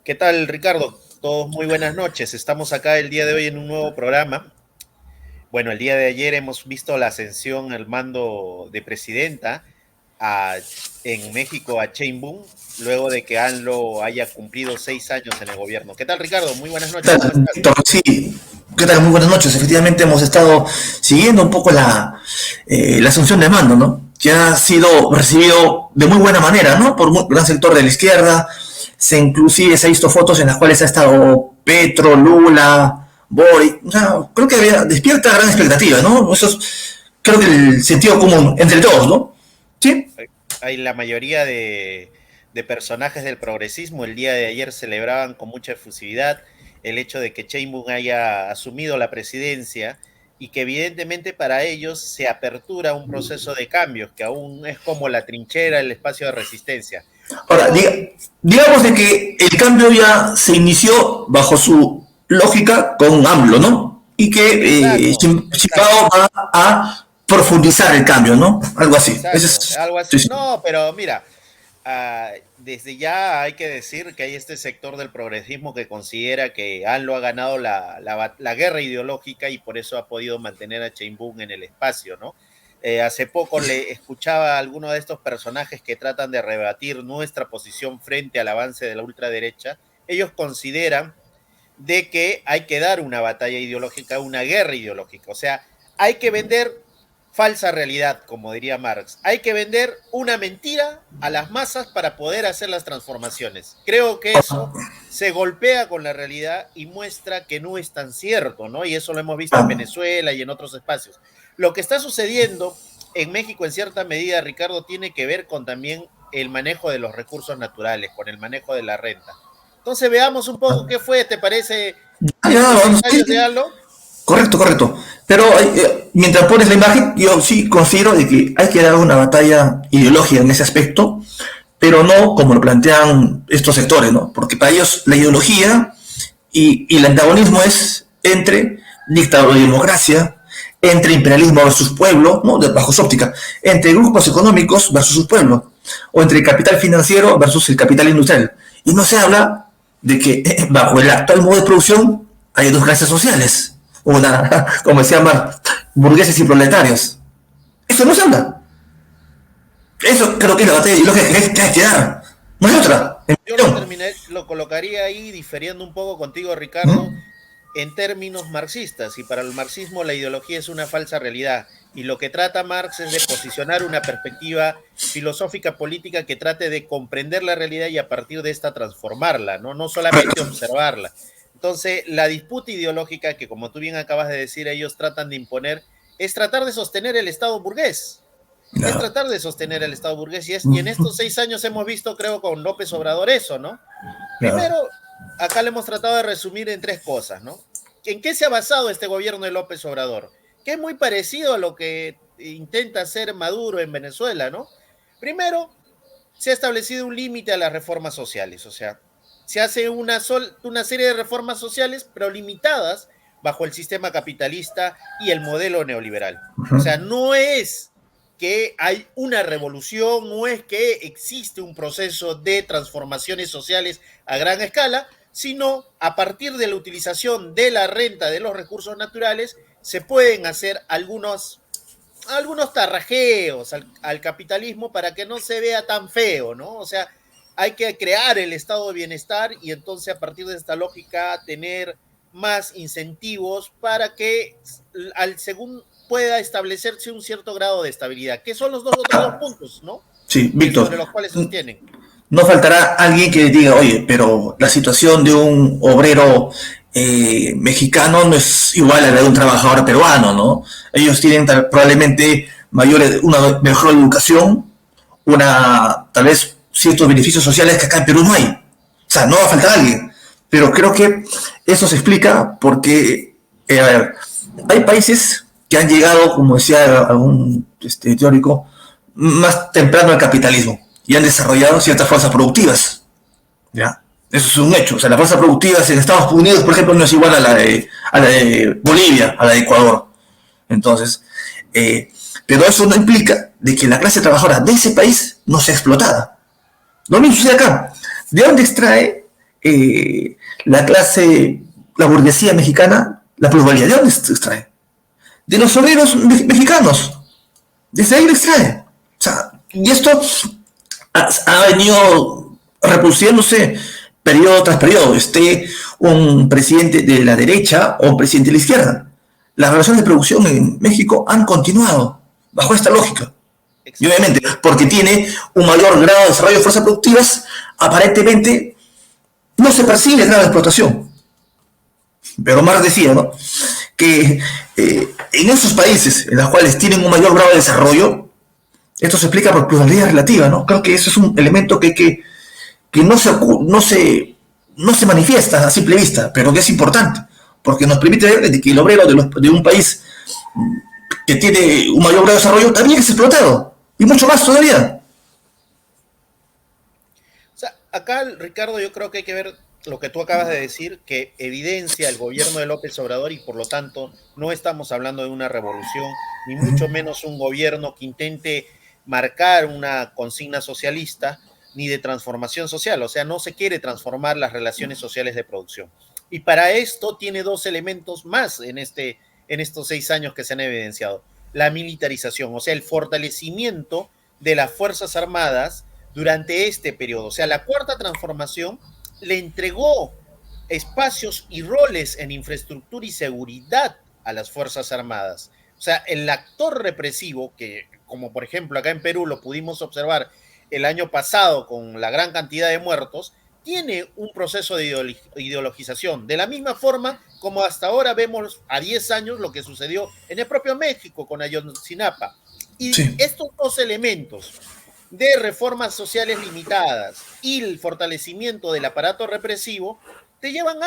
¿Qué tal, Ricardo? Todos muy buenas noches. Estamos acá el día de hoy en un nuevo programa. Bueno, el día de ayer hemos visto la ascensión al mando de presidenta a- en México a Sheinbaum, luego de que ANLO haya cumplido 6 años en el gobierno. ¿Qué tal, Ricardo? Muy buenas ¿Qué noches. tal, ¿Cómo estás? Víctor? Sí, ¿qué tal? Muy buenas noches. Efectivamente hemos estado siguiendo un poco la asunción de mando, ¿no? Que ha sido recibido de muy buena manera, ¿no? Por un gran sector de la izquierda. Inclusive se ha visto fotos en las cuales ha estado Petro, Lula, Boric. O sea, creo que despierta gran expectativa, ¿no? Eso es, creo que el sentido común entre todos, ¿no? Sí. Hay la mayoría de personajes del progresismo el día de ayer celebraban con mucha efusividad el hecho de que Sheinbaum haya asumido la presidencia y que evidentemente para ellos se apertura un proceso de cambios que aún es como la trinchera, el espacio de resistencia. Ahora, Pero digamos de que el cambio ya se inició bajo su lógica con AMLO, ¿no? Y que exacto, Chicago exacto. va a profundizar el cambio, ¿no? Algo así. Ese Exacto, es, algo sí, así. sí. No, pero mira, desde ya hay que decir que hay este sector del progresismo que considera que ANLO ha ganado la guerra ideológica y por eso ha podido mantener a Sheinbaum en el espacio, ¿no? Hace poco le escuchaba a alguno de estos personajes que tratan de rebatir nuestra posición frente al avance de la ultraderecha. Ellos consideran de que hay que dar una batalla ideológica, una guerra ideológica. O sea, hay que vender falsa realidad, como diría Marx. Hay que vender una mentira a las masas para poder hacer las transformaciones. Creo que eso se golpea con la realidad y muestra que no es tan cierto, ¿no? Y eso lo hemos visto en Ah, Venezuela y en otros espacios. Lo que está sucediendo en México en cierta medida, Ricardo, tiene que ver con también el manejo de los recursos naturales, con el manejo de la renta. Entonces veamos un poco qué fue, ¿te parece ya, estos seis vamos, sí, años de Halo? correcto, correcto. Pero mientras pones la imagen, yo sí considero de que hay que dar una batalla ideológica en ese aspecto, pero no como lo plantean estos sectores, ¿no? Porque para ellos la ideología y el antagonismo es entre dictadura y democracia, entre imperialismo versus pueblo, ¿no? Bajo su óptica, entre grupos económicos versus su pueblo, o entre el capital financiero versus el capital industrial. Y no se habla de que bajo el actual modo de producción hay dos clases sociales, una, como se llama, burgueses y proletarios. Eso no se habla. Eso creo que es la batalla ideológica que hay que dar. No hay otra. En mi Yo opinión. lo colocaría ahí, difiriendo un poco contigo, Ricardo, ¿Mm? en términos marxistas. Y para el marxismo la ideología es una falsa realidad. Y lo que trata Marx es de posicionar una perspectiva filosófica política que trate de comprender la realidad y a partir de esta transformarla, ¿no? No solamente observarla. Entonces, la disputa ideológica que, como tú bien acabas de decir, ellos tratan de imponer, es tratar de sostener el Estado burgués, es No. tratar de sostener el Estado burgués y en estos 6 años hemos visto, creo, con López Obrador eso, ¿no? No. Primero, acá le hemos tratado de resumir en tres cosas, ¿no? ¿En qué se ha basado este gobierno de López Obrador? Que es muy parecido a lo que intenta hacer Maduro en Venezuela, ¿no? Primero, se ha establecido un límite a las reformas sociales, o sea, se hace una serie de reformas sociales, pero limitadas bajo el sistema capitalista y el modelo neoliberal. O sea, no es que hay una revolución, no es que existe un proceso de transformaciones sociales a gran escala, sino a partir de la utilización de la renta de los recursos naturales se pueden hacer algunos tarrajeos al capitalismo para que no se vea tan feo, ¿no? O sea, hay que crear el estado de bienestar y entonces a partir de esta lógica tener más incentivos para que según pueda establecerse un cierto grado de estabilidad, que son los otros dos puntos, ¿no? Sí, Que Víctor, sobre los cuales sostienen. no faltará alguien que diga, oye, pero la situación de un obrero mexicano no es igual a la de un trabajador peruano, ¿no? Ellos tienen probablemente una mejor educación, tal vez ciertos beneficios sociales que acá en Perú no hay. O sea, no va a faltar alguien. Pero creo que eso se explica porque, a ver, hay países que han llegado, como decía algún teórico, más temprano al capitalismo y han desarrollado ciertas fuerzas productivas. ¿Ya? Eso es un hecho. O sea, las fuerzas productivas en Estados Unidos, por ejemplo, no es igual a la de Bolivia, a la de Ecuador. Entonces, pero eso no implica de que la clase trabajadora de ese país no sea explotada. Lo mismo sucede acá. ¿De dónde extrae la clase, la burguesía mexicana, la pluralidad, ¿de dónde se extrae? De los obreros mexicanos. Desde ahí lo extrae. O sea, y esto ha venido reproduciéndose periodo tras periodo, esté un presidente de la derecha o un presidente de la izquierda. Las relaciones de producción en México han continuado bajo esta lógica. Y obviamente, porque tiene un mayor grado de desarrollo de fuerzas productivas, aparentemente no se percibe el grado de explotación. Pero Marx decía, ¿no?, que en esos países en los cuales tienen un mayor grado de desarrollo, esto se explica por pluralidad relativa, ¿no? Creo que eso es un elemento que no se manifiesta a simple vista, pero que es importante, porque nos permite ver que el obrero de un país que tiene un mayor grado de desarrollo también es explotado, y mucho más todavía. O sea, acá, Ricardo, yo creo que hay que ver lo que tú acabas de decir, que evidencia el gobierno de López Obrador, y por lo tanto no estamos hablando de una revolución, ni mucho menos un gobierno que intente marcar una consigna socialista, ni de transformación social. O sea, no se quiere transformar las relaciones sociales de producción. Y para esto tiene dos elementos más en estos 6 años que se han evidenciado. La militarización, o sea, el fortalecimiento de las Fuerzas Armadas durante este periodo. O sea, la cuarta transformación le entregó espacios y roles en infraestructura y seguridad a las Fuerzas Armadas. O sea, el actor represivo, que como por ejemplo acá en Perú lo pudimos observar el año pasado con la gran cantidad de muertos, tiene un proceso de ideologización. De la misma forma como hasta ahora vemos a 10 años lo que sucedió en el propio México con Ayotzinapa. Y sí, estos dos elementos de reformas sociales limitadas y el fortalecimiento del aparato represivo te llevan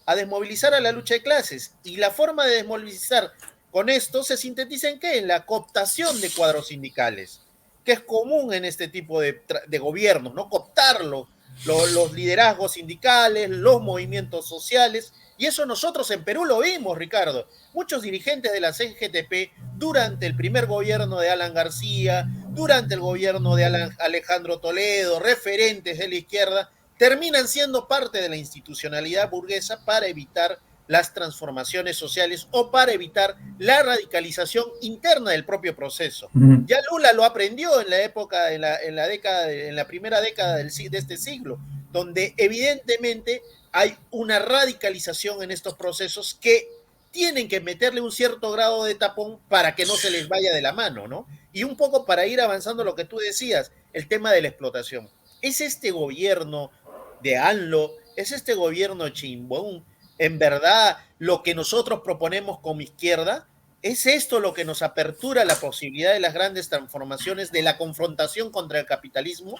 a desmovilizar a la lucha de clases. Y la forma de desmovilizar con esto se sintetiza en ¿qué? En la cooptación de cuadros sindicales, que es común en este tipo de gobiernos, ¿no? Cooptarlo, los liderazgos sindicales, los movimientos sociales, y eso nosotros en Perú lo vimos, Ricardo. Muchos dirigentes de la CGTP durante el primer gobierno de Alan García, durante el gobierno de Alejandro Toledo, referentes de la izquierda, terminan siendo parte de la institucionalidad burguesa para evitar las transformaciones sociales o para evitar la radicalización interna del propio proceso. Ya Lula lo aprendió en la época, en la primera década de este siglo, donde evidentemente hay una radicalización en estos procesos que tienen que meterle un cierto grado de tapón para que no se les vaya de la mano, ¿no? Y un poco para ir avanzando lo que tú decías, el tema de la explotación. ¿Es este gobierno de ANLO, es este gobierno chimbón, en verdad lo que nosotros proponemos como izquierda? ¿Es esto lo que nos apertura la posibilidad de las grandes transformaciones, de la confrontación contra el capitalismo?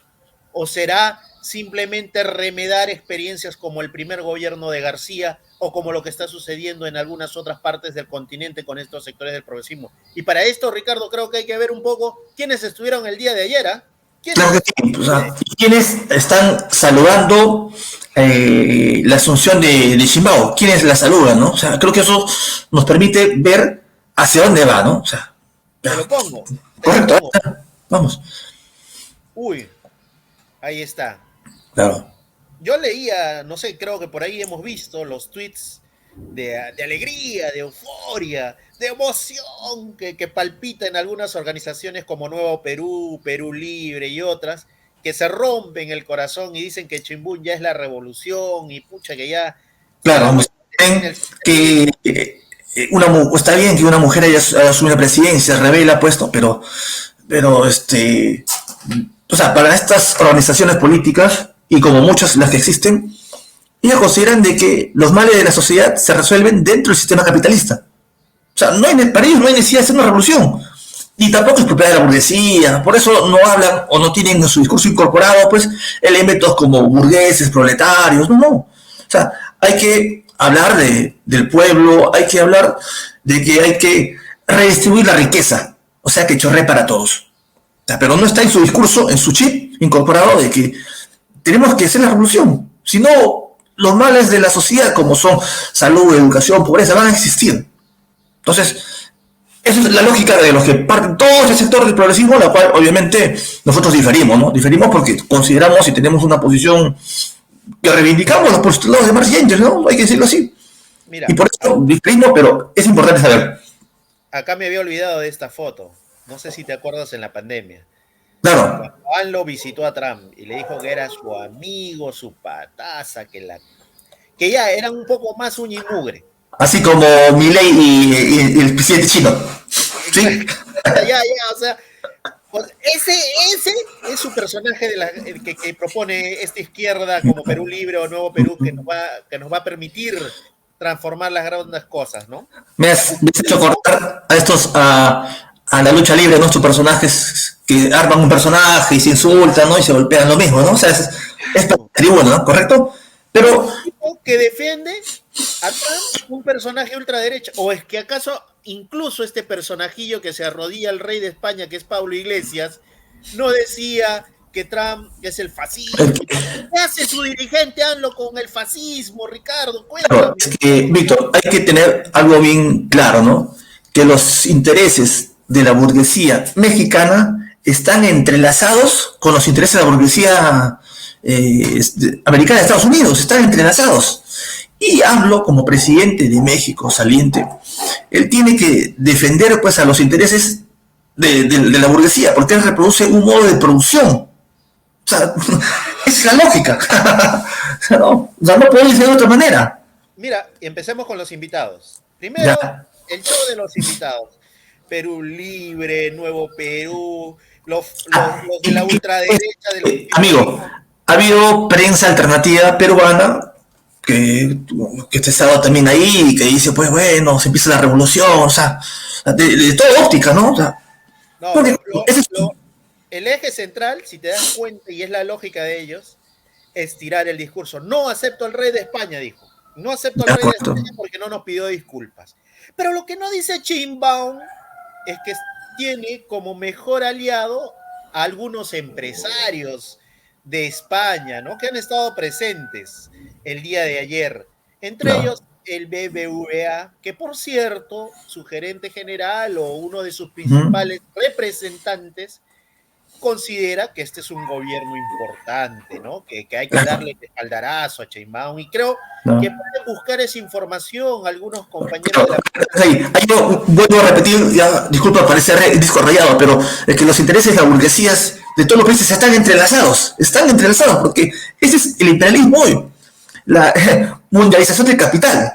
¿O será simplemente remedar experiencias como el primer gobierno de García o como lo que está sucediendo en algunas otras partes del continente con estos sectores del progresismo? Y para esto, Ricardo, creo que hay que ver un poco quiénes estuvieron el día de ayer, ¿eh? Claro que sí. O sea, ¿quiénes están saludando la asunción de Sheinbaum? ¿Quiénes la saludan, no? O sea, creo que eso nos permite ver hacia dónde va, ¿no? O sea, te lo pongo. Correcto, vamos. Uy, ahí está. Claro. Yo leía, no sé, creo que por ahí hemos visto los tweets de alegría, de euforia, de emoción que palpita en algunas organizaciones como Nuevo Perú, Perú Libre y otras, que se rompen el corazón y dicen que Chimbún ya es la revolución y pucha que ya... Claro, que está bien que una mujer haya asumido la presidencia, se revela puesto, pero o sea, para estas organizaciones políticas, y como muchas las que existen, ellos consideran de que los males de la sociedad se resuelven dentro del sistema capitalista. O sea, para ellos no hay necesidad de hacer una revolución, ni tampoco es propiedad de la burguesía. Por eso no hablan o no tienen en su discurso incorporado pues elementos como burgueses, proletarios, no. O sea, hay que hablar del pueblo, hay que hablar de que hay que redistribuir la riqueza, o sea, que chorree para todos. O sea, pero no está en su discurso, en su chip incorporado de que tenemos que hacer la revolución. Si no, los males de la sociedad, como son salud, educación, pobreza, van a existir. Entonces, esa es la lógica de los que parten todo ese sector del progresismo, la cual obviamente nosotros diferimos, ¿no? Diferimos porque consideramos y tenemos una posición que reivindicamos los postulados de Marx y Engels, ¿no? Hay que decirlo así. Y Mira, por eso discrimino, pero es importante saber. acá me había olvidado de esta foto. No sé si te acuerdas en la pandemia. Claro, Cuando Juan lo visitó a Trump y le dijo que era su amigo, su pataza, que ya eran un poco más uña y mugre. así como Milei y el presidente chino. ¿Sí? O sea, pues ese es su personaje el que propone esta izquierda como Perú Libre o Nuevo Perú que nos va a permitir transformar las grandes cosas, ¿no? Ya, Me has hecho eso, acordar a estos, a la lucha libre, ¿no? Estos personajes que arman un personaje y se insultan, ¿no? Y se golpean lo mismo, ¿no? O sea, es para la tribuna, ¿no? ¿Correcto? Pero, un tipo que defiende a Trump, un personaje ultraderecha, o es que acaso incluso este personajillo que se arrodilla al rey de España, que es Pablo Iglesias, no decía que Trump es el fascismo. ¿Qué hace su dirigente AMLO con el fascismo, Ricardo? claro, Cuéntame. es que, Víctor, hay que tener algo bien claro, ¿no? Que los intereses de la burguesía mexicana están entrelazados con los intereses de la burguesía americana de Estados Unidos, están entrelazados. Y hablo como presidente de México saliente, él tiene que defender pues a los intereses de la burguesía, porque él reproduce un modo de producción. O sea, es la lógica. ¿No? O sea, no puede ser de otra manera. Mira, empecemos con los invitados. Ya. Primero, el show de los invitados. Perú Libre, Nuevo Perú, los de la ultraderecha del Amigo, oficialismo. ha habido prensa alternativa peruana que, que ha estado también ahí y que dice, pues bueno, se empieza la revolución, o sea, de toda óptica, ¿no? O sea, No, porque ese es el eje central, si te das cuenta, y es la lógica de ellos, es tirar el discurso. No acepto al rey de España, dijo. No acepto al de rey de acuerdo. España porque no nos pidió disculpas. Pero lo que no dice Chimbaum es que tiene como mejor aliado a algunos empresarios de España, ¿no? Que han estado presentes el día de ayer. Entre Claro. ellos el BBVA, que por cierto, su gerente general o uno de sus Uh -huh. principales representantes considera que este es un gobierno importante, ¿no? Que hay que Claro. darle espaldarazo a Sheinbaum y creo ¿No? que pueden buscar esa información algunos compañeros de Claro, la ahí yo vuelvo a repetir, ya, disculpa, parece disco rayado, pero es que los intereses de las burguesías de todos los países están entrelazados, porque ese es el imperialismo hoy, la mundialización del capital.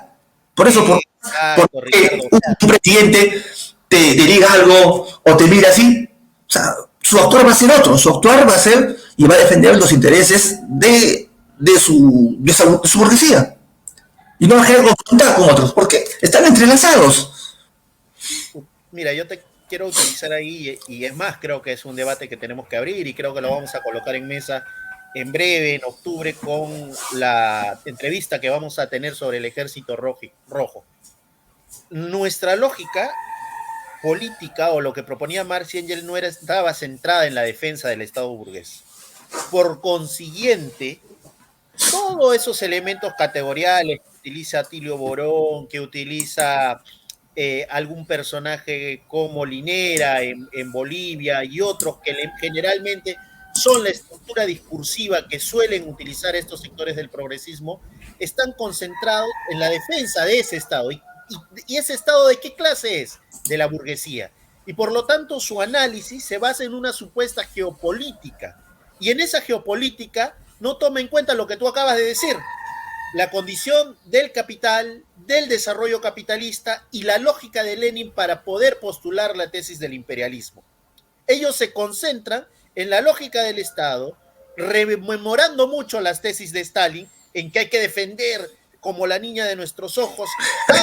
Por eso, por Exacto, Ricardo. un presidente te diga algo o te mira así, o sea, su actuar va a ser otro, su actuar va a ser y va a defender los intereses de su burguesía y no va a generar confrontar con otros, porque están entrelazados. Mira, yo te quiero utilizar ahí y es más, creo que es un debate que tenemos que abrir y creo que lo vamos a colocar en mesa en breve, en octubre, con la entrevista que vamos a tener sobre el ejército rojo. Nuestra lógica política o lo que proponía Marx y Engels no estaba centrada en la defensa del Estado burgués. Por consiguiente, todos esos elementos categoriales que utiliza Atilio Borón, que utiliza algún personaje como Linera en Bolivia y otros que generalmente son la estructura discursiva que suelen utilizar estos sectores del progresismo, están concentrados en la defensa de ese Estado. ¿Y ese Estado de qué clase es? De la burguesía. Y por lo tanto su análisis se basa en una supuesta geopolítica. Y en esa geopolítica no toma en cuenta lo que tú acabas de decir, la condición del capital, del desarrollo capitalista y la lógica de Lenin para poder postular la tesis del imperialismo. Ellos se concentran en la lógica del Estado, rememorando mucho las tesis de Stalin, en que hay que defender como la niña de nuestros ojos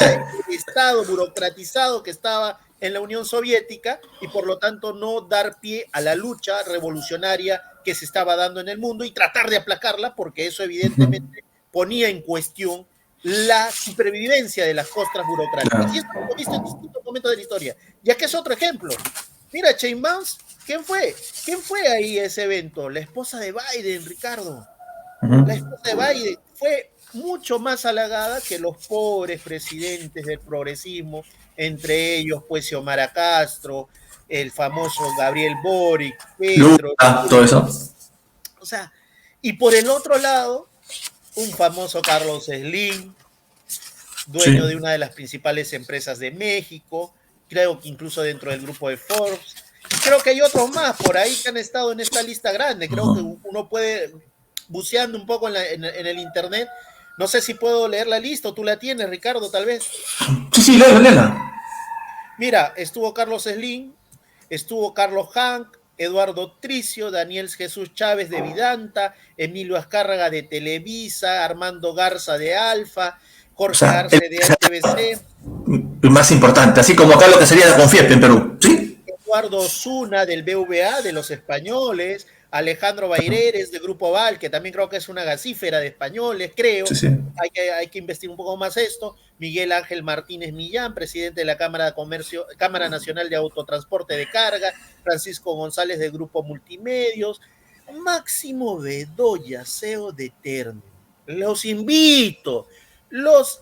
el Estado burocratizado que estaba en la Unión Soviética y por lo tanto no dar pie a la lucha revolucionaria que se estaba dando en el mundo y tratar de aplacarla porque eso evidentemente ponía en cuestión la supervivencia de las costras burocráticas. Claro. Y esto lo hemos visto en distintos momentos de la historia. Ya que es otro ejemplo. Mira, Sheinbaum, ¿quién fue? ¿Quién fue ahí a ese evento? La esposa de Biden, Ricardo. Uh -huh. La esposa de Biden fue mucho más halagada que los pobres presidentes del progresismo, entre ellos pues Xiomara Castro, el famoso Gabriel Boric, Petro. Lula, todo eso. O sea, y por el otro lado, un famoso Carlos Slim, dueño Sí. de una de las principales empresas de México, creo que incluso dentro del grupo de Forbes, y creo que hay otros más por ahí que han estado en esta lista grande. Creo que Ajá. uno puede, buceando un poco en el internet, no sé si puedo leer la lista o tú la tienes, Ricardo, tal vez. Sí, sí, Lela. Mira, estuvo Carlos Slim, estuvo Carlos Hank, Eduardo Tricio, Daniel Jesús Chávez de Vidanta, Emilio Azcárraga de Televisa, Armando Garza de Alfa, O Jorge sea, Arce de HBC, el más importante, así como acá lo que sería la Confiepe en Perú, ¿sí? Eduardo Osuna del BVA de los españoles, Alejandro Baireres de Grupo Val, que también creo que es una gasífera de españoles, Sí, creo. sí. Hay que investigar un poco más esto. Miguel Ángel Martínez Millán, presidente de la Cámara de Comercio, Cámara Nacional de Autotransporte de Carga, Francisco González de Grupo Multimedios, Máximo Bedoya, CEO de Ternium. Los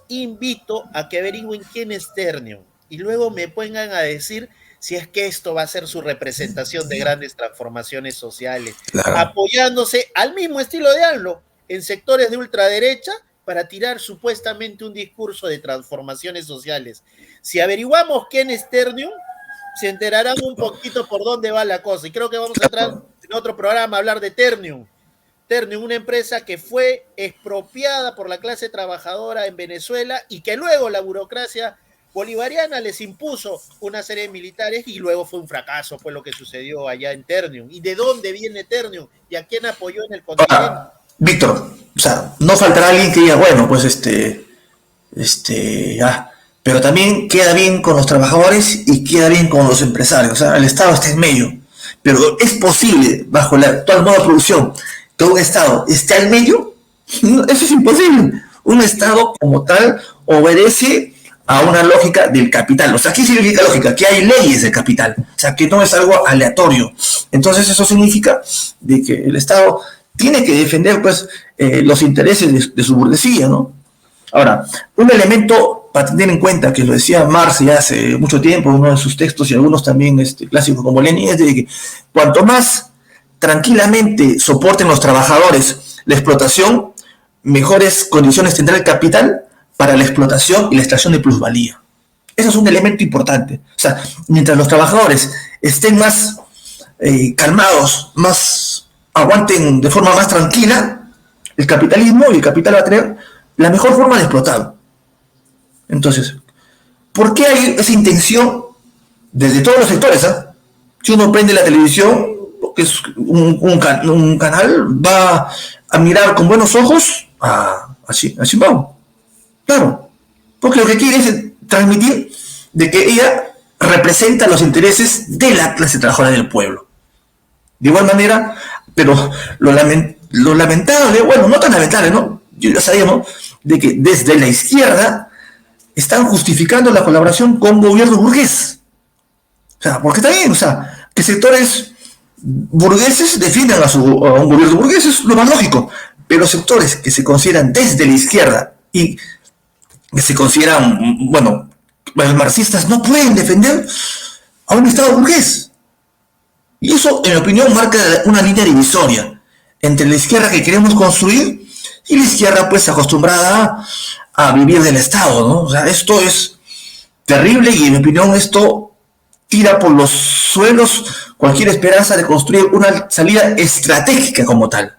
invito a que averigüen quién es Ternium y luego me pongan a decir si es que esto va a ser su representación de grandes transformaciones sociales, Claro. apoyándose al mismo estilo de AMLO en sectores de ultraderecha para tirar supuestamente un discurso de transformaciones sociales. Si averiguamos quién es Ternium, se enterarán un poquito por dónde va la cosa. Y creo que vamos a entrar en otro programa a hablar de Ternium. Ternium, una empresa que fue expropiada por la clase trabajadora en Venezuela y que luego la burocracia bolivariana les impuso una serie de militares y luego fue un fracaso, fue lo que sucedió allá en Ternium. ¿Y de dónde viene Ternium? ¿Y a quién apoyó en el continente? Ahora, Víctor, o sea, no faltará alguien que diga, bueno, pues ya, pero también queda bien con los trabajadores y queda bien con los empresarios. O sea, el Estado está en medio. Pero es posible, bajo el actual modo de producción, que un Estado esté al medio. No, eso es imposible. Un Estado como tal obedece a una lógica del capital. O sea, ¿qué significa lógica? Que hay leyes del capital. O sea, que no es algo aleatorio. Entonces eso significa de que el Estado tiene que defender pues los intereses de su burguesía, ¿no? Ahora, un elemento para tener en cuenta, que lo decía Marx ya hace mucho tiempo, uno de sus textos y algunos también clásicos como Lenin, es de que cuanto más tranquilamente soporten los trabajadores la explotación, mejores condiciones tendrá el capital para la explotación y la extracción de plusvalía. Eso es un elemento importante. O sea, mientras los trabajadores estén más calmados, más aguanten de forma más tranquila, el capitalismo y el capital va a tener la mejor forma de explotar. Entonces, ¿por qué hay esa intención desde todos los sectores? ¿Eh? Si uno prende la televisión, que es un canal, va a mirar con buenos ojos a Zimbabue. Claro, porque lo que quiere es transmitir de que ella representa los intereses de la clase trabajadora del pueblo. De igual manera, pero lo lamentable, bueno, no tan lamentable, ¿no? Yo ya sabíamos de que desde la izquierda están justificando la colaboración con gobierno burgués. O sea, porque está bien, o sea, que sectores burgueses defiendan a un gobierno burgués es lo más lógico, pero sectores que se consideran desde la izquierda y que se consideran, bueno, los marxistas no pueden defender a un Estado burgués. Y eso, en mi opinión, marca una línea divisoria entre la izquierda que queremos construir y la izquierda, pues, acostumbrada a vivir del Estado, ¿no? O sea, esto es terrible y, en mi opinión, esto tira por los suelos cualquier esperanza de construir una salida estratégica como tal.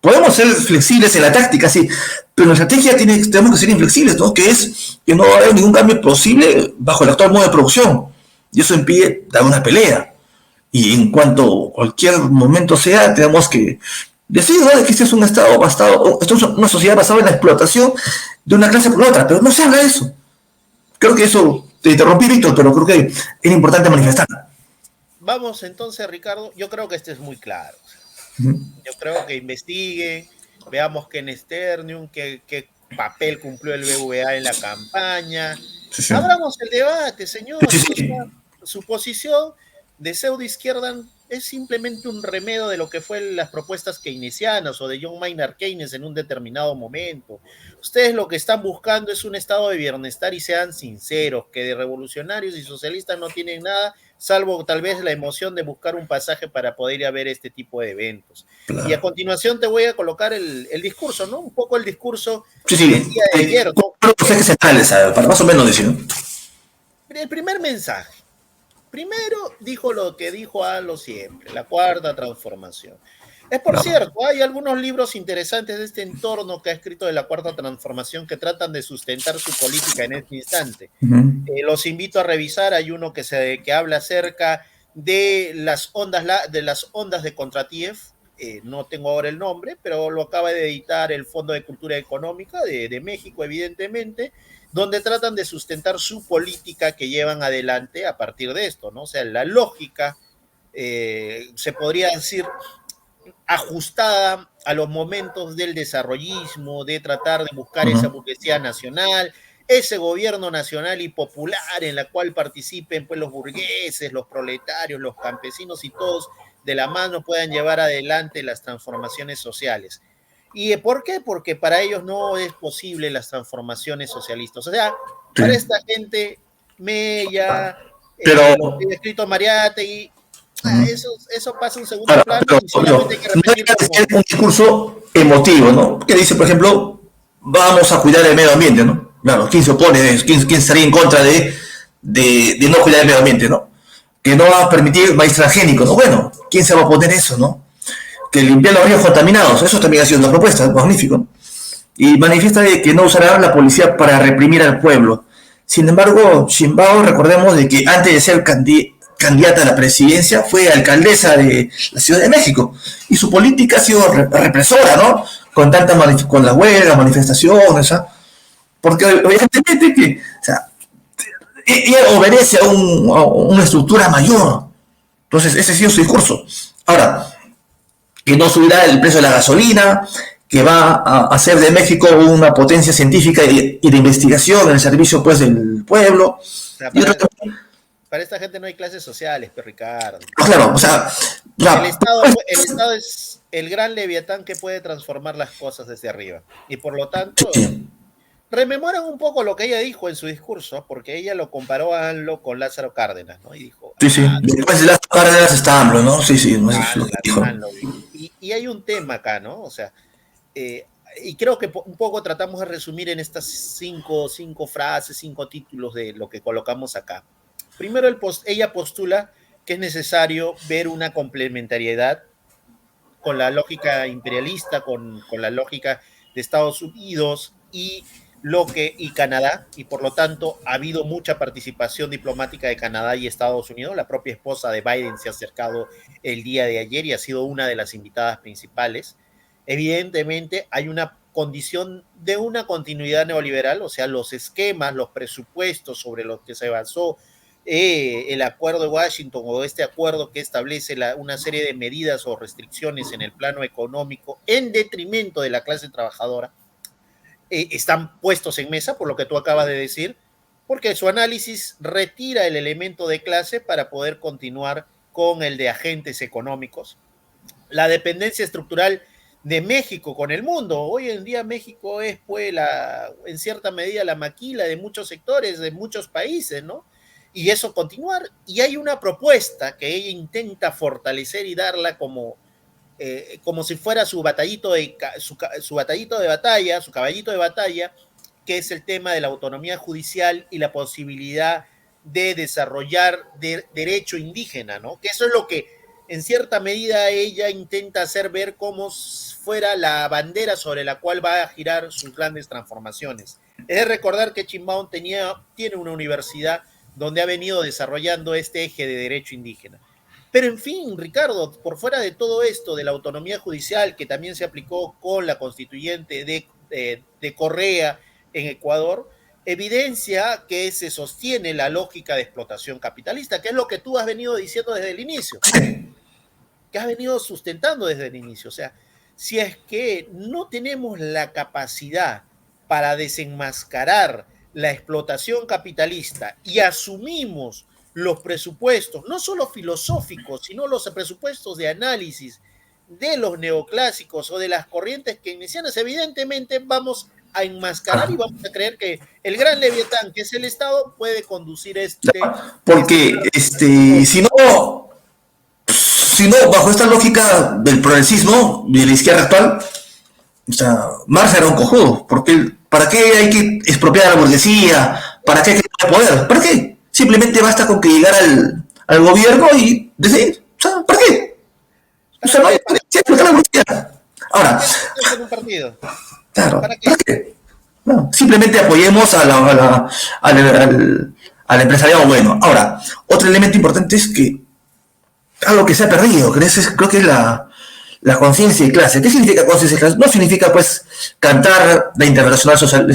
Podemos ser flexibles en la táctica, sí, pero en la estrategia tenemos que ser inflexibles, ¿no? Que es que no va a haber ningún cambio posible bajo el actual modo de producción. Y eso impide dar una pelea. Y en cuanto cualquier momento sea, tenemos que decir, ¿no?, que este es un Estado basado, esto es una sociedad basada en la explotación de una clase por otra, pero no se habla de eso. Creo que eso, te interrumpí, Víctor, pero creo que es importante manifestar. Vamos entonces, Ricardo, yo creo que este es muy claro. Uh -huh. Yo creo que investiguen, veamos quién es Ternium, qué papel cumplió el BVA en la campaña. Sí, sí. Abramos el debate, Sí, señores. O sí. sea, su posición de pseudo izquierda es simplemente un remedio de lo que fue las propuestas keynesianas o de John Maynard Keynes en un determinado momento. Ustedes lo que están buscando es un estado de bienestar y sean sinceros, que de revolucionarios y socialistas no tienen nada, salvo tal vez la emoción de buscar un pasaje para poder ir a ver este tipo de eventos. Y a Claro. continuación te voy a colocar el discurso, ¿no? Un poco el discurso Sí, del sí. día de ayer, ¿no? Los ejes centrales, para más o menos decir, ¿no? El primer mensaje. Primero dijo lo que dijo lo siempre, la cuarta transformación. Es por Claro. cierto, hay algunos libros interesantes de este entorno que ha escrito de la cuarta transformación que tratan de sustentar su política en este instante. Ujú. Los invito a revisar, hay uno que habla acerca de las ondas de Kontratiev, no tengo ahora el nombre, pero lo acaba de editar el Fondo de Cultura Económica de México, evidentemente, donde tratan de sustentar su política que llevan adelante a partir de esto, ¿no? O sea, la lógica, se podría decir, ajustada a los momentos del desarrollismo, de tratar de buscar esa Ujú. burguesía nacional, ese gobierno nacional y popular en la cual participen pues los burgueses, los proletarios, los campesinos y todos de la mano puedan llevar adelante las transformaciones sociales. ¿Y por qué? Porque para ellos no es posible las transformaciones socialistas. O sea, Sí. para esta gente, Mella, Pero, lo que ha escrito Mariátegui, ujú. eso pasa a un segundo Ahora, plano pero, y pero solamente hay que no repetir deja de como, ser un discurso emotivo, ¿no? Que dice, por ejemplo, vamos a cuidar el medio ambiente, ¿no? Claro, ¿quién se opone a eso? ¿Quién estaría en contra de no cuidar el medio ambiente, ¿no? Que no va a permitir maíz transgénico, ¿no? Bueno, ¿quién se va a oponer a eso, ¿no? Que limpiar los ríos contaminados, eso también ha sido una propuesta, magnífico, ¿no? Y manifiesta de que no usará la policía para reprimir al pueblo. Sin embargo, Shimbao, recordemos de que antes de ser candidata a la presidencia fue alcaldesa de la Ciudad de México y su política ha sido represora, ¿no? Con las huelgas, manifestaciones, ¿ah? Porque evidentemente que, o sea, ella obedece a una estructura mayor. Entonces, ese ha sido su discurso. Ahora, que no subirá el precio de la gasolina, que va a hacer de México una potencia científica y de investigación en el servicio pues del pueblo. sea, Y otro para esta gente no hay clases sociales, pero Ricardo. claro, o El sea, Estado, el Estado es el gran leviatán que puede transformar las cosas desde arriba. Y por lo tanto, sí, rememoran un poco lo que ella dijo en su discurso, porque ella lo comparó a AMLO con Lázaro Cárdenas, ¿no? Y dijo, sí, sí. Después de las Cárdenas está AMLO, ¿no? Sí, sí, no, eso es lo que dijo. AMLO. Y hay un tema acá, ¿no? O sea, eh, y creo que un poco tratamos de resumir en estas cinco frases, cinco títulos de lo que colocamos acá. Primero, ella postula que es necesario ver una complementariedad con la lógica imperialista, con la lógica de Estados Unidos y Canadá, y por lo tanto ha habido mucha participación diplomática de Canadá y Estados Unidos. La propia esposa de Biden se ha acercado el día de ayer y ha sido una de las invitadas principales. Evidentemente hay una condición de una continuidad neoliberal, o sea, los esquemas, los presupuestos sobre los que se basó el acuerdo de Washington o este acuerdo que establece una serie de medidas o restricciones en el plano económico en detrimento de la clase trabajadora, están puestos en mesa, por lo que tú acabas de decir, porque su análisis retira el elemento de clase para poder continuar con el de agentes económicos. La dependencia estructural de México con el mundo. Hoy en día México es, pues, en cierta medida la maquila de muchos sectores, de muchos países, ¿no? Y eso continuar. Y hay una propuesta que ella intenta fortalecer y darla como si fuera su batallito de batalla, su caballito de batalla, que es el tema de la autonomía judicial y la posibilidad de desarrollar derecho indígena, ¿no? Que eso es lo que en cierta medida ella intenta hacer ver como fuera la bandera sobre la cual va a girar sus grandes transformaciones. Es de recordar que Chimbaón tiene una universidad donde ha venido desarrollando este eje de derecho indígena. Pero en fin, Ricardo, por fuera de todo esto, de la autonomía judicial que también se aplicó con la constituyente de Correa en Ecuador, evidencia que se sostiene la lógica de explotación capitalista, que es lo que tú has venido diciendo desde el inicio, que has venido sustentando desde el inicio. O sea, si es que no tenemos la capacidad para desenmascarar la explotación capitalista y asumimos los presupuestos, no solo filosóficos, sino los presupuestos de análisis de los neoclásicos o de las corrientes keynesianas, evidentemente vamos a enmascarar y vamos a creer que el gran leviatán, que es el Estado, puede conducir porque si no, bajo esta lógica del progresismo de la izquierda actual, o sea, Marx era un cojudo, porque ¿para qué hay que expropiar a la burguesía? ¿Para qué hay que tener poder? ¿Para qué? Simplemente basta con que llegara al gobierno y decir, o sea, ¿para qué? O sea, no hay que explotar a la burguesía. Ahora, claro, ¿para qué? No, simplemente apoyemos al empresariado bueno. Ahora, otro elemento importante es que algo que se ha perdido, creo que es la conciencia de clase. ¿Qué significa conciencia de clase? No significa, pues, cantar la Internacional Social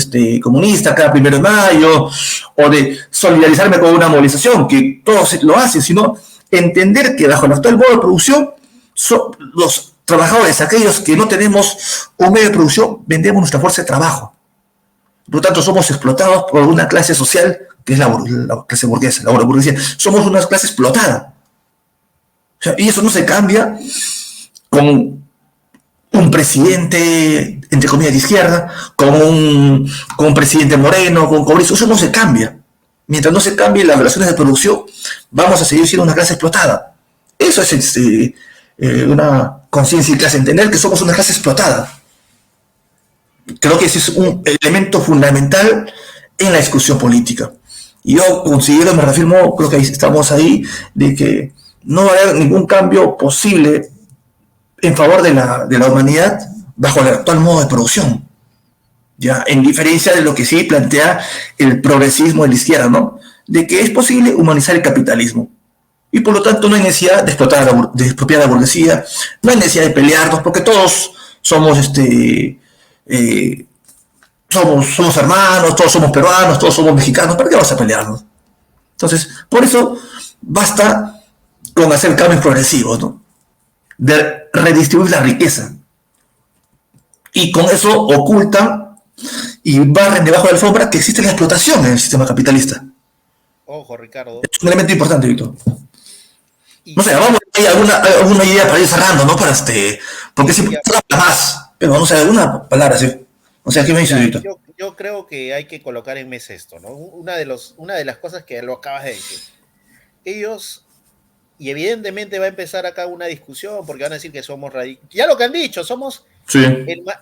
Comunista cada 1 de mayo, o de solidarizarme con una movilización, que todos lo hacen, sino entender que bajo el actual modo de producción, los trabajadores, aquellos que no tenemos un medio de producción, vendemos nuestra fuerza de trabajo. Por lo tanto, somos explotados por una clase social que es la clase burguesa, la burguesía. Somos una clase explotada. O sea, y eso no se cambia con un presidente, entre comillas, de izquierda, con un presidente moreno, con Cobrizo. Eso no se cambia. Mientras no se cambien las relaciones de producción, vamos a seguir siendo una clase explotada. Eso es una conciencia de clase, entender que somos una clase explotada. Creo que ese es un elemento fundamental en la discusión política. Y yo considero, me reafirmo, creo que estamos ahí, de que no va a haber ningún cambio posible en favor de la humanidad bajo el actual modo de producción. Ya, en diferencia de lo que sí plantea el progresismo de la izquierda, ¿no? De que es posible humanizar el capitalismo. Y por lo tanto no hay necesidad de explotar, de expropiar a la burguesía, no hay necesidad de pelearnos, porque todos somos somos hermanos, todos somos peruanos, todos somos mexicanos, ¿para qué vamos a pelearnos? Entonces, por eso basta con hacer cambios progresivos, ¿no? De redistribuir la riqueza. Y con eso ocultan y barren debajo de la alfombra que existe la explotación en el sistema capitalista. Ojo, Ricardo. Es un elemento importante, Víctor. No sé, vamos a ver alguna idea para ir cerrando, ¿no? Porque siempre habla más, pero no sé, alguna palabra, ¿sí? O sea, ¿qué me dice, Víctor? Yo creo que hay que colocar en mesa esto, ¿no? Una de las cosas que lo acabas de decir. Ellos, y evidentemente va a empezar acá una discusión, porque van a decir que somos radicales. Ya lo que han dicho, somos... Sí.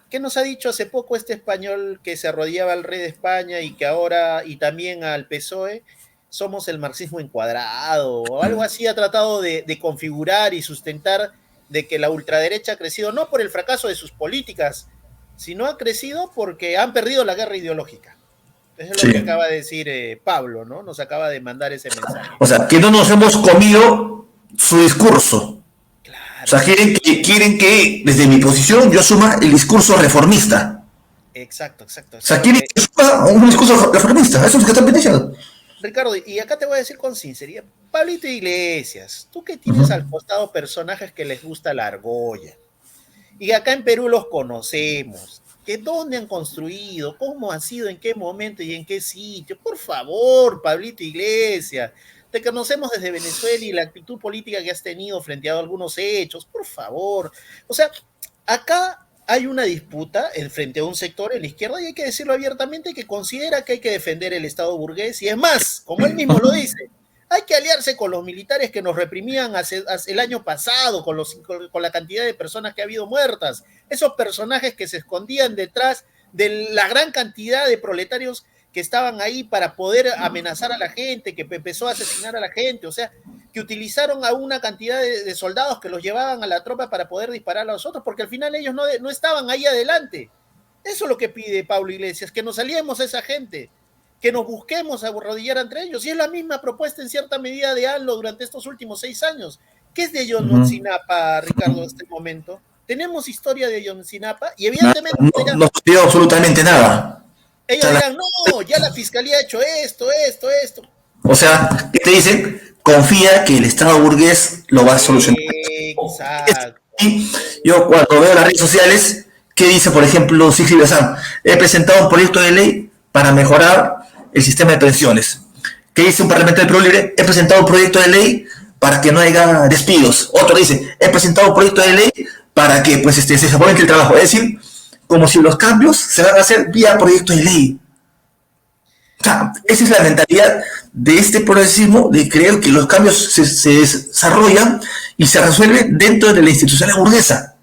¿Qué nos ha dicho hace poco este español que se arrodillaba al rey de España y que ahora, y también al PSOE, somos el marxismo encuadrado, o algo así ha tratado de configurar y sustentar de que la ultraderecha ha crecido no por el fracaso de sus políticas, sino ha crecido porque han perdido la guerra ideológica. Eso es lo que acaba de decir Pablo, ¿no? Nos acaba de mandar ese mensaje. O sea, que no nos hemos comido su discurso. Claro. O sea, quieren que, desde mi posición, yo asuma el discurso reformista. Exacto. O sea, quieren que asuma un discurso reformista. Eso es lo que están pensando. Ricardo, y acá te voy a decir con sinceridad, Pablito Iglesias, tú que tienes al costado personajes que les gusta la argolla, y acá en Perú los conocemos, que dónde han construido, cómo han sido, en qué momento y en qué sitio, por favor, Pablito Iglesias, te conocemos desde Venezuela y la actitud política que has tenido frente a algunos hechos, por favor, o sea, acá hay una disputa frente a un sector en la izquierda y hay que decirlo abiertamente que considera que hay que defender el Estado burgués y es más, como él mismo lo dice, hay que aliarse con los militares que nos reprimían hace el año pasado con la cantidad de personas que ha habido muertas, esos personajes que se escondían detrás de la gran cantidad de proletarios que estaban ahí para poder amenazar a la gente, que empezó a asesinar a la gente, o sea, que utilizaron a una cantidad de soldados que los llevaban a la tropa para poder disparar a los otros, porque al final ellos no estaban ahí adelante. Eso es lo que pide Pablo Iglesias, que nos aliemos a esa gente, que nos busquemos a arrodillar entre ellos. Y es la misma propuesta en cierta medida de ANLO durante estos últimos 6 años. ¿Qué es de Ayotzinapa, Ricardo, en este momento? Tenemos historia de Ayotzinapa y evidentemente... No pidió absolutamente nada. Ellos dirán, no, ya la fiscalía ha hecho esto. O sea, ¿qué te dicen? Confía que el Estado burgués lo va a solucionar. Exacto. Y yo cuando veo las redes sociales, ¿qué dice, por ejemplo, Sigrid Bazán? He presentado un proyecto de ley para mejorar el sistema de pensiones. ¿Qué dice un parlamentario del Perú Libre? He presentado un proyecto de ley para que no haya despidos. Otro dice, he presentado un proyecto de ley para que pues, se fomente el trabajo. Es decir, como si los cambios se van a hacer vía proyecto de ley. O sea, esa es la mentalidad de este progresismo, de creer que los cambios se desarrollan y se resuelven dentro de la institucionalidad burguesa.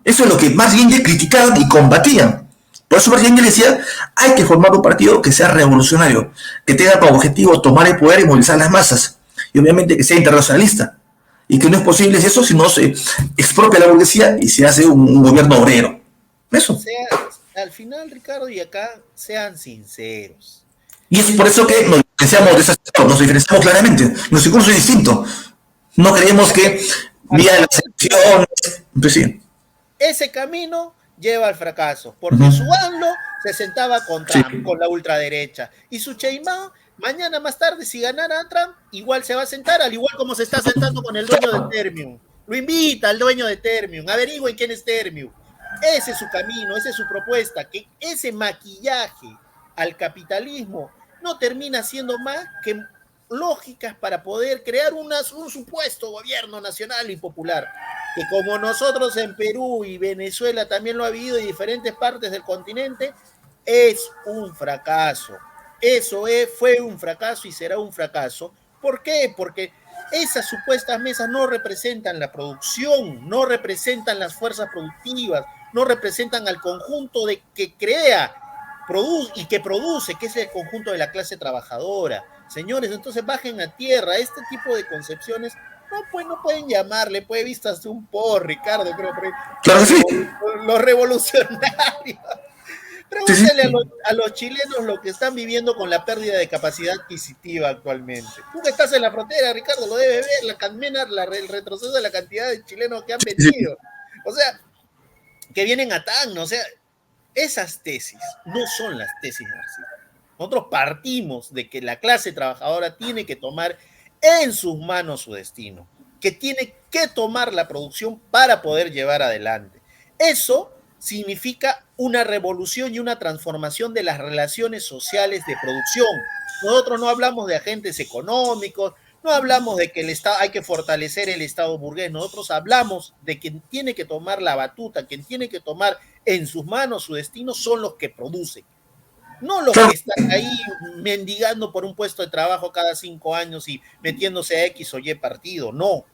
Eso es lo que Marx y Engels criticaban y combatían. Por eso Marx y Engels decía, hay que formar un partido que sea revolucionario, que tenga como objetivo tomar el poder y movilizar las masas. Y obviamente que sea internacionalista. Y que no es posible eso si no se expropia la burguesía y se hace un gobierno obrero. Eso. Al final, Ricardo, y acá, sean sinceros. Y es por eso que nos diferenciamos de ese sector, nos diferenciamos claramente. Nuestro discurso es distinto. No creemos que vía las elecciones. Pues sí. Ese camino lleva al fracaso, porque su AMLO se sentaba con Trump, con la ultraderecha, y su Sheinbaum, mañana más tarde, si ganara Trump, igual se va a sentar, al igual como se está sentando con el dueño de Termium. Lo invita al dueño de Termium, averigüen quién es Termium. Ese es su camino, esa es su propuesta, que ese maquillaje al capitalismo no termina siendo más que lógicas para poder crear un supuesto gobierno nacional y popular, que como nosotros en Perú y Venezuela también lo ha habido y diferentes partes del continente, es un fracaso. Eso fue un fracaso y será un fracaso. ¿Por qué? Porque esas supuestas mesas no representan la producción, no representan las fuerzas productivas, no representan al conjunto de que crea y que produce, que es el conjunto de la clase trabajadora. Señores, entonces bajen a tierra. Este tipo de concepciones no pueden llamarle, puede vistas un Ricardo, creo, claro que sí. Los revolucionarios. Pregúntale a los chilenos lo que están viviendo con la pérdida de capacidad adquisitiva actualmente. Tú que estás en la frontera, Ricardo, lo debe ver, el retroceso de la cantidad de chilenos que han venido. O sea, que vienen a Tacna, o sea, esas tesis no son las tesis marxistas. Nosotros partimos de que la clase trabajadora tiene que tomar en sus manos su destino, que tiene que tomar la producción para poder llevar adelante. Eso significa una revolución y una transformación de las relaciones sociales de producción. Nosotros no hablamos de agentes económicos, no hablamos de que el Estado, hay que fortalecer el Estado burgués, nosotros hablamos de quien tiene que tomar la batuta, quien tiene que tomar en sus manos su destino son los que producen. No los que están ahí mendigando por un puesto de trabajo cada 5 años y metiéndose a X o Y partido, no.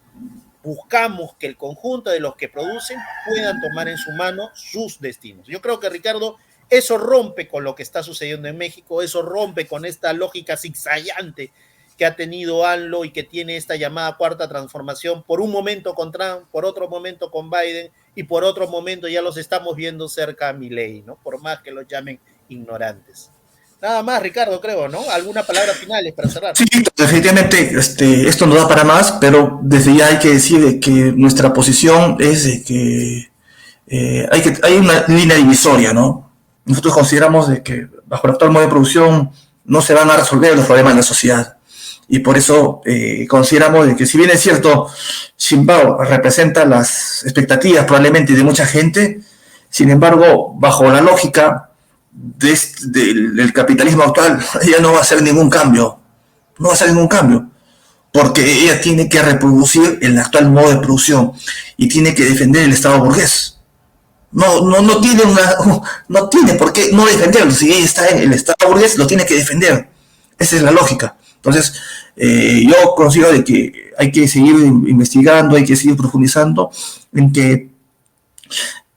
Buscamos que el conjunto de los que producen puedan tomar en su mano sus destinos. Yo creo que, Ricardo, eso rompe con lo que está sucediendo en México, eso rompe con esta lógica zigzagueante que ha tenido AMLO y que tiene esta llamada cuarta transformación, por un momento con Trump, por otro momento con Biden y por otro momento ya los estamos viendo cerca a Milei, ¿no? Por más que los llamen ignorantes. Nada más, Ricardo, creo, ¿no? ¿Alguna palabra finales para cerrar? Sí, definitivamente esto no da para más, pero desde ya hay que decir que nuestra posición es de que hay una línea divisoria, ¿no? Nosotros consideramos de que bajo el actual modo de producción no se van a resolver los problemas de la sociedad. Y por eso consideramos de que, si bien es cierto, Sheinbaum representa las expectativas probablemente de mucha gente, sin embargo, bajo la lógica del capitalismo actual, ella no va a hacer ningún cambio. No va a hacer ningún cambio. Porque ella tiene que reproducir el actual modo de producción y tiene que defender el Estado burgués. No tiene por qué no defenderlo. Si ella está en el Estado burgués, lo tiene que defender. Esa es la lógica. Entonces, yo considero de que hay que seguir investigando, hay que seguir profundizando en que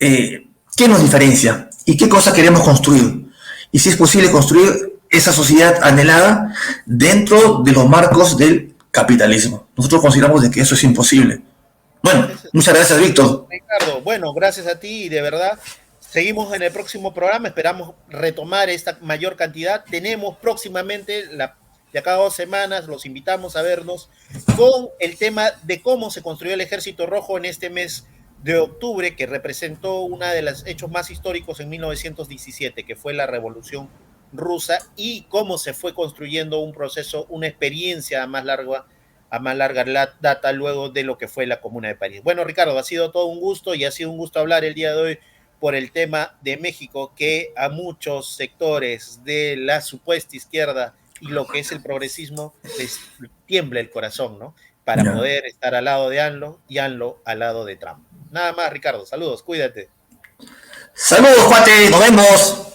qué nos diferencia y qué cosa queremos construir. Y si es posible construir esa sociedad anhelada dentro de los marcos del capitalismo. Nosotros consideramos de que eso es imposible. Bueno, muchas gracias, Víctor. Ricardo, bueno, gracias a ti y de verdad. Seguimos en el próximo programa, esperamos retomar esta mayor cantidad. Tenemos próximamente, de acá a 2 semanas, los invitamos a vernos con el tema de cómo se construyó el Ejército Rojo en este mes de octubre, que representó uno de los hechos más históricos en 1917, que fue la Revolución Rusa, y cómo se fue construyendo un proceso, una experiencia a más larga data luego de lo que fue la Comuna de París. Bueno, Ricardo, ha sido todo un gusto y ha sido un gusto hablar el día de hoy por el tema de México, que a muchos sectores de la supuesta izquierda y lo que es el progresismo les tiembla el corazón, ¿no? Para poder estar al lado de AMLO y AMLO al lado de Trump. Nada más, Ricardo. Saludos, cuídate. Saludos, cuate, nos vemos.